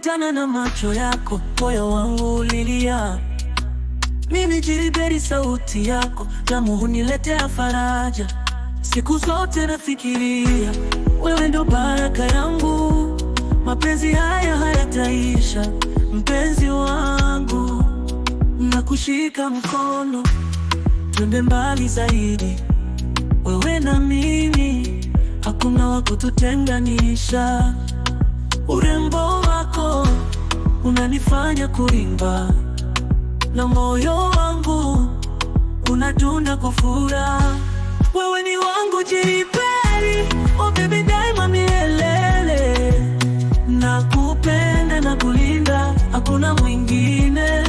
Nilikutana na macho yako, moyo wangu ulilia. Mimi Jiliberi, sauti yako tamu huniletea faraja. Siku zote nafikiria wewe ndo baraka yangu. Mapenzi haya hayataisha, mpenzi wangu. Nakushika mkono, twende mbali zaidi. Wewe na mimi, hakuna wa kututenganisha. Urembo wako unanifanya kuimba, na moyo wangu unadunda kwa furaha. Wewe ni wangu Jiliberi, oh baby, daima milele. Nakupenda na kulinda, hakuna mwingine.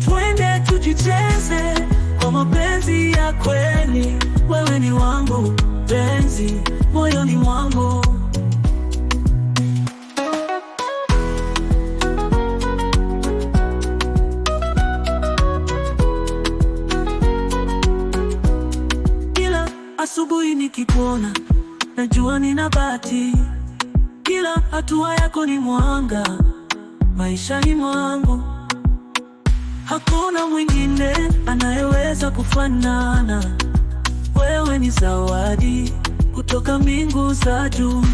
Twende tujicheze kwa mapenzi ya kweli. Wewe ni wangu penzi, moyoni mwangu. Asubuhi nikikuona, najua nina bahati. Kila hatua yako ni mwanga maishani mwangu. Hakuna mwingine anayeweza kufanana. Wewe ni zawadi kutoka mbingu za juu.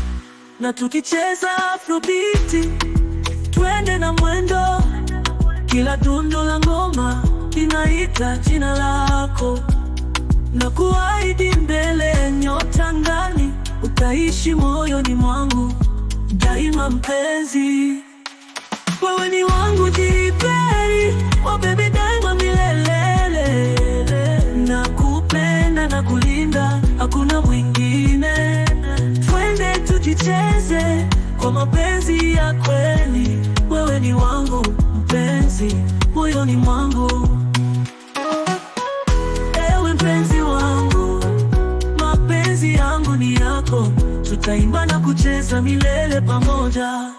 Na tukicheza afrobeat, twende na mwendo. Kila dundo la ngoma linaita jina lako. Na kuahidi mbele nyota ngani, utaishi moyoni mwangu daima mpenzi. Wewe ni wangu Jiliberi, oh baby, daima milele. Nakupenda na kulinda, hakuna mwingine. Twende tujicheze kwa mapenzi ya kweli. Wewe ni wangu mpenzi, moyoni mwangu. Mpenzi wangu, mapenzi yangu ni yako. Tutaimba na kucheza milele pamoja.